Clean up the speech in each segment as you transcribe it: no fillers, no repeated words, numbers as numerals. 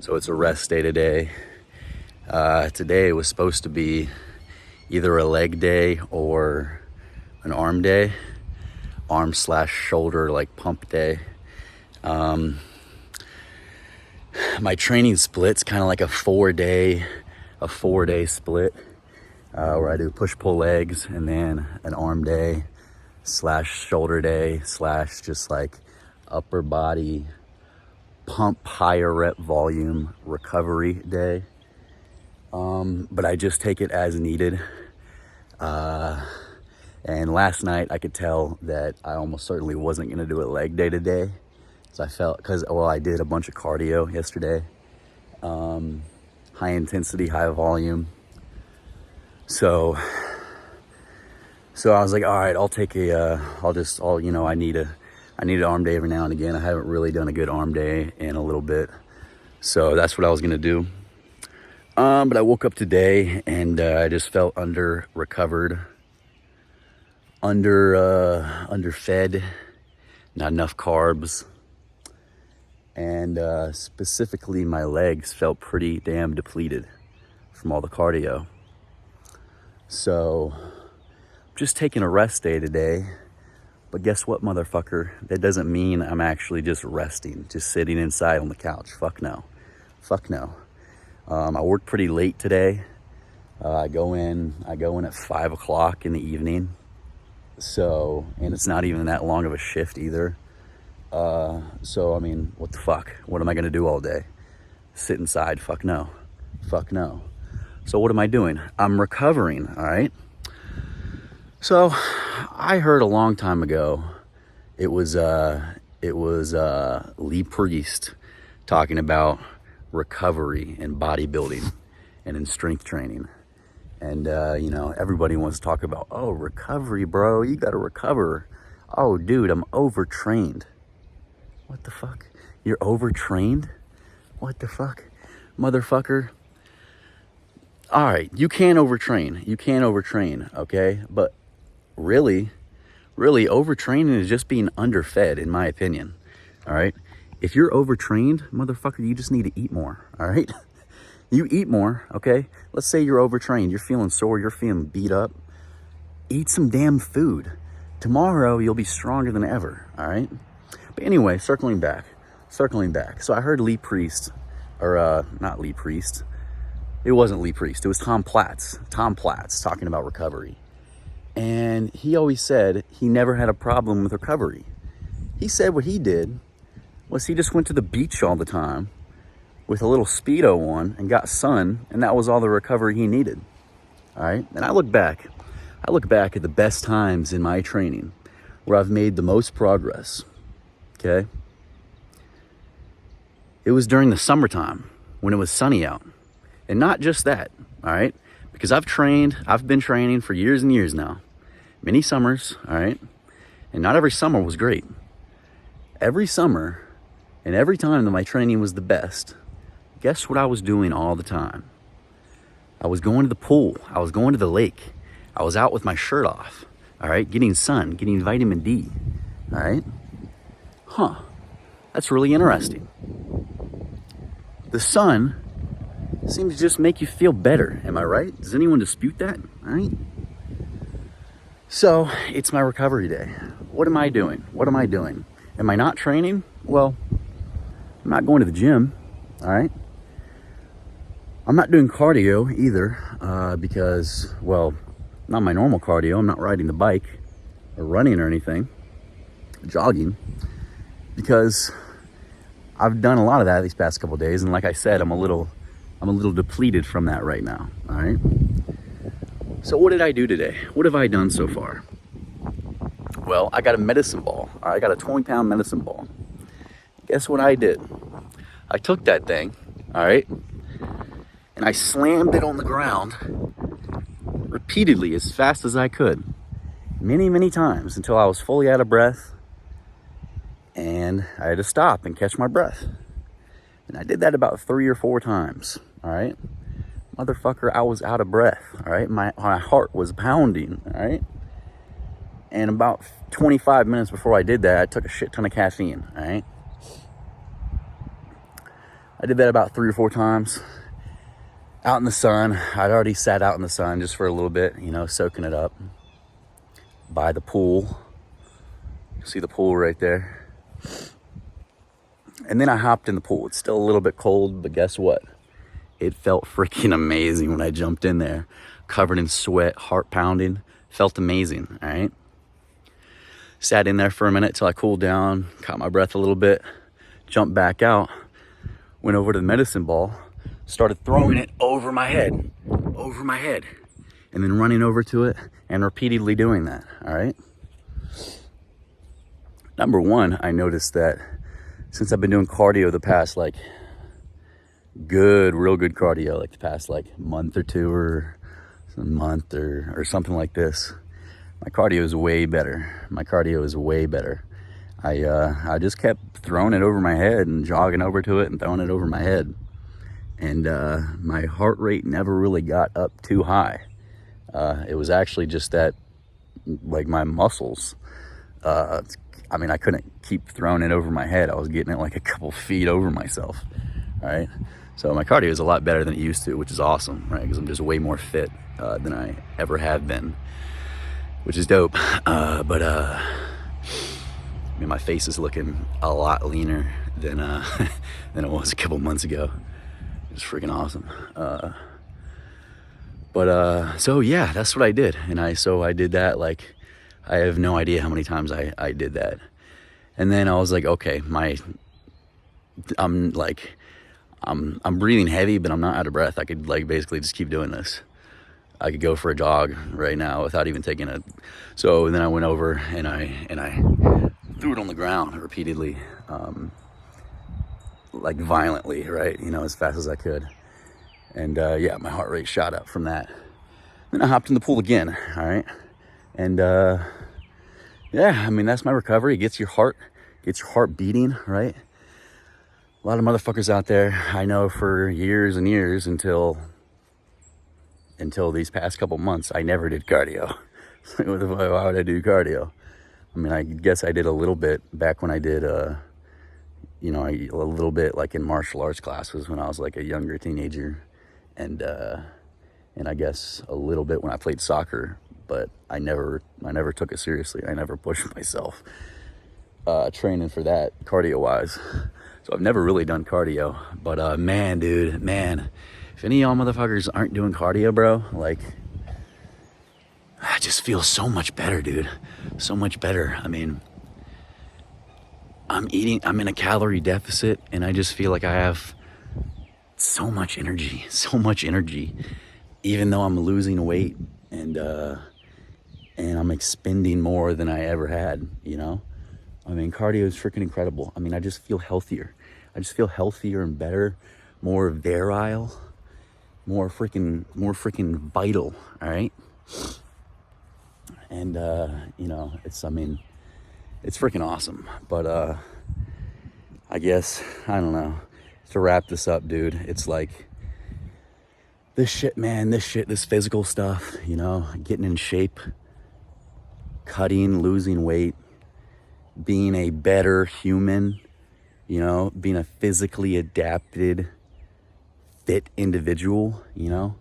So it's a rest day today. Today was supposed to be either a leg day or an arm day, arm slash shoulder like pump day. My training split's kind of like a four day split, where I do push pull legs and then an arm day slash shoulder day slash just like upper body pump higher rep volume recovery day. But I just take it as needed. And last night I could tell that I almost certainly wasn't going to do a leg day today. So I felt, because, I did a bunch of cardio yesterday. High intensity, high volume. So I was like, all right, I'll take I need an arm day every now and again. I haven't really done a good arm day in a little bit. So that's what I was going to do. But I woke up today and I just felt under-recovered, underfed, not enough carbs. And specifically my legs felt pretty damn depleted from all the cardio. So I'm just taking a rest day today. But guess what, motherfucker? That doesn't mean I'm actually just resting, just sitting inside on the couch. Fuck no. I worked pretty late today. I go in at 5 o'clock in the evening. So, and it's not even that long of a shift either. So, I mean, what the fuck? What am I gonna do all day? Sit inside? Fuck no. So what am I doing? I'm recovering, all right? So, I heard a long time ago, it was Lee Priest talking about recovery in bodybuilding and in strength training. And, everybody wants to talk about, oh, recovery, bro, you gotta recover. Oh, dude, I'm overtrained. What the fuck? You're overtrained? What the fuck? Motherfucker. All right, you can overtrain, okay? But really, overtraining is just being underfed, in my opinion, all right? If you're overtrained, motherfucker, you just need to eat more, all right? You eat more, okay? Let's say you're overtrained, you're feeling sore, you're feeling beat up. Eat some damn food. Tomorrow, you'll be stronger than ever, all right? But anyway, circling back. So I heard Lee Priest, or not Lee Priest. It wasn't Lee Priest, it was Tom Platz talking about recovery. And he always said he never had a problem with recovery. He said what he did was he just went to the beach all the time with a little Speedo on and got sun, and that was all the recovery he needed. All right? And I look back at the best times in my training where I've made the most progress. Okay? It was during the summertime when it was sunny out. And not just that, all right? Because I've been training for years and years now. Many summers, all right? And not every summer was great. Every summer and every time that my training was the best, guess what I was doing all the time? I was going to the pool. I was going to the lake. I was out with my shirt off, all right? Getting sun, getting vitamin D, all right? That's really interesting. The sun seems to just make you feel better. Am I right? Does anyone dispute that? All right. So it's my recovery day. What am I doing? Am I not training? Well, I'm not going to the gym. All right. I'm not doing cardio either because, not my normal cardio. I'm not riding the bike or running or anything, jogging, because I've done a lot of that these past couple of days. And like I said, I'm a little depleted from that right now, all right? So what did I do today? What have I done so far? Well, I got a medicine ball. I got a 20-pound medicine ball. Guess what I did? I took that thing, all right, and I slammed it on the ground repeatedly as fast as I could, many times until I was fully out of breath and I had to stop and catch my breath. And I did that about 3 or 4 times, all right? Motherfucker, I was out of breath, all right? My heart was pounding, all right? And about 25 minutes before I did that, I took a shit ton of caffeine, all right? I did that about 3 or 4 times out in the sun. I'd already sat out in the sun just for a little bit, you know, soaking it up by the pool. You see the pool right there. And then I hopped in the pool. It's still a little bit cold, but guess what? It felt freaking amazing when I jumped in there, covered in sweat, heart pounding. Felt amazing, all right? Sat in there for a minute till I cooled down, caught my breath a little bit, jumped back out, went over to the medicine ball, started throwing it over my head, and then running over to it and repeatedly doing that, all right? Number one, I noticed that since I've been doing cardio the past, like, real good cardio, like the past, like, month or two or a month or something like this, my cardio is way better. I just kept throwing it over my head and jogging over to it and throwing it over my head. And my heart rate never really got up too high. It was actually just that, like, my muscles, I mean, I couldn't keep throwing it over my head. I was getting it like a couple feet over myself, all right? So my cardio is a lot better than it used to, which is awesome, right? Because I'm just way more fit than I ever have been, which is dope. I mean, my face is looking a lot leaner than than it was a couple months ago. It's freaking awesome. So yeah, that's what I did. And I did that, like, I have no idea how many times I did that. And then I was like, okay, I'm breathing heavy, but I'm not out of breath. I could, like, basically just keep doing this. I could go for a jog right now without even taking it. So then I went over and I threw it on the ground repeatedly, like violently, right? You know, as fast as I could. And yeah, my heart rate shot up from that. Then I hopped in the pool again, all right? And yeah, I mean, that's my recovery. It gets your heart beating, right? A lot of motherfuckers out there, I know, for years and years until these past couple months, I never did cardio. Why would I do cardio? I mean, I guess I did a little bit back when I did, you know, a little bit like in martial arts classes when I was like a younger teenager, and I guess a little bit when I played soccer, but I never took it seriously. I never pushed myself training for that cardio wise. So I've never really done cardio, but man, dude, if any of y'all motherfuckers aren't doing cardio, bro, like, I just feel so much better, dude. So much better. I mean, I'm in a calorie deficit, and I just feel like I have so much energy, even though I'm losing weight and I'm expending more than I ever had, you know? I mean, cardio is freaking incredible. I mean, I just feel healthier. I just feel healthier and better, more virile, more freaking vital, all right? And, you know, it's freaking awesome. But I guess, I don't know, to wrap this up, dude, it's like, this physical stuff, you know, getting in shape, cutting, losing weight, being a better human, you know, being a physically adapted, fit individual, you know,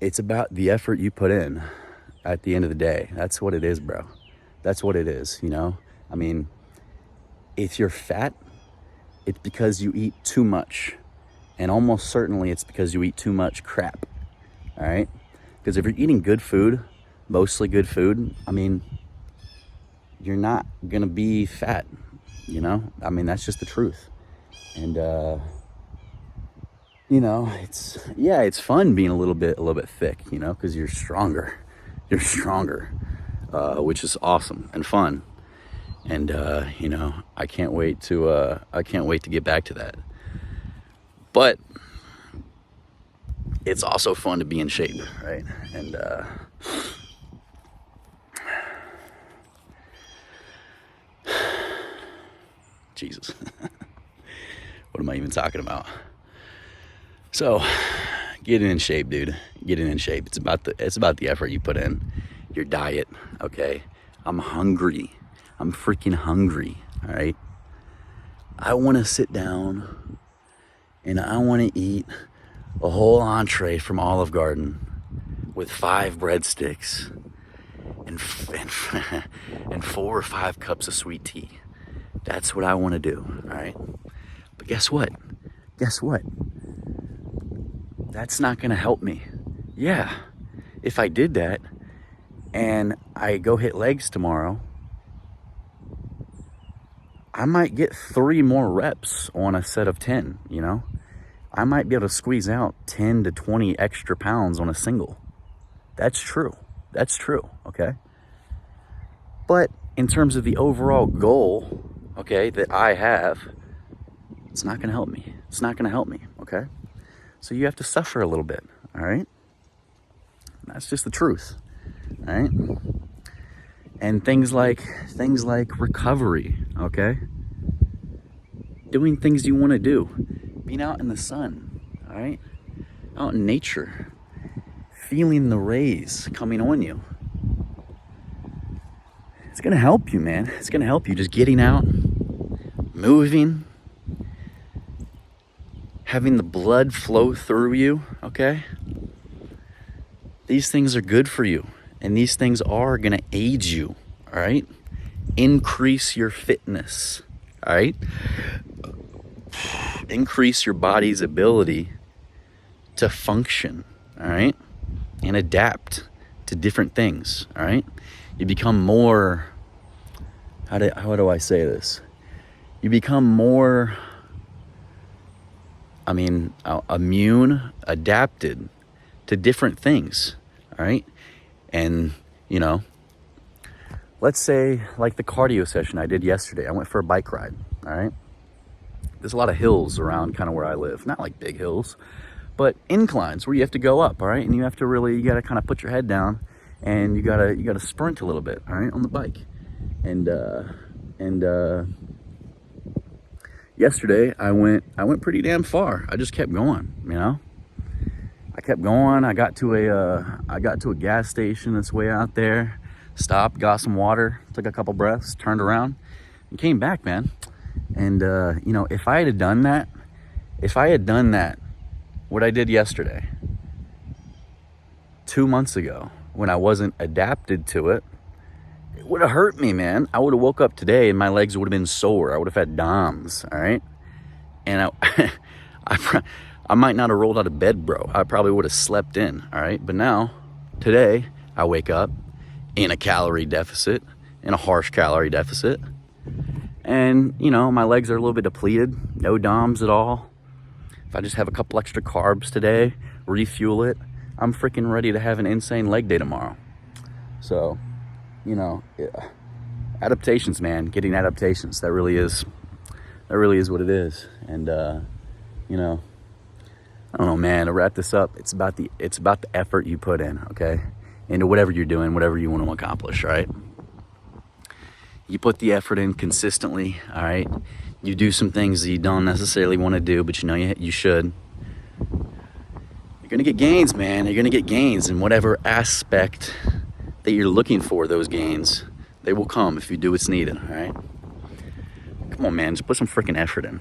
it's about the effort you put in at the end of the day. That's what it is, bro. That's what it is, you know? I mean, if you're fat, it's because you eat too much. And almost certainly it's because you eat too much crap, all right? Because if you're eating good food, mostly good food, I mean, you're not gonna be fat, you know? I mean, that's just the truth. And, you know, it's fun being a little bit thick, you know, because you're stronger, which is awesome and fun. And, you know, I can't wait to get back to that. But it's also fun to be in shape, right? And, Jesus, what am I even talking about? So, getting in shape, dude. Getting in shape. It's about the effort you put in. Your diet, okay? I'm hungry. I'm freaking hungry, all right? I want to sit down and I want to eat a whole entree from Olive Garden with 5 breadsticks and 4 or 5 cups of sweet tea. That's what I want to do, all right? But guess what? Guess what? That's not going to help me. Yeah, if I did that and I go hit legs tomorrow, I might get 3 more reps on a set of 10, you know? I might be able to squeeze out 10 to 20 extra pounds on a single. That's true. That's true, okay? But in terms of the overall goal, okay, that I have, it's not gonna help me. It's not gonna help me, okay? So you have to suffer a little bit, all right? That's just the truth, all right? And things like recovery, okay? Doing things you wanna do. Being out in the sun, all right? Out in nature. Feeling the rays coming on you. It's gonna help you, man. It's gonna help you just getting out, moving, having the blood flow through you, okay? These things are good for you, and these things are gonna aid you, all right? Increase your fitness, all right? Increase your body's ability to function, all right? And adapt to different things, all right? You become more, how do I say this? You become more, immune, adapted to different things, all right? And, you know, let's say like the cardio session I did yesterday. I went for a bike ride, all right? There's a lot of hills around kind of where I live. Not like big hills, but inclines where you have to go up, all right? And you have to you gotta kind of put your head down and you gotta sprint a little bit, all right, on the bike. And yesterday I went pretty damn far. I just kept going, you know? I kept going. I got to a gas station that's way out there, stopped, got some water, took a couple breaths, turned around, and came back, man. And you know, if I had done that, what I did yesterday, 2 months ago, when I wasn't adapted to it, it would have hurt me, man. I would have woke up today and my legs would have been sore. I would have had DOMS, all right? And I might not have rolled out of bed, bro. I probably would have slept in, all right? But now, today, I wake up in a calorie deficit, in a harsh calorie deficit. And, you know, my legs are a little bit depleted, no DOMS at all. If I just have a couple extra carbs today, refuel it, I'm freaking ready to have an insane leg day tomorrow. So, you know, adaptations, man, getting adaptations, that really is what it is. And, you know, I don't know, man, to wrap this up, it's about the effort you put in, okay? Into whatever you're doing, whatever you want to accomplish, right? You put the effort in consistently, all right? You do some things that you don't necessarily want to do, but you know you should. You're going to get gains, man. You're going to get gains in whatever aspect that you're looking for those gains. They will come if you do what's needed, all right? Come on, man, just put some freaking effort in.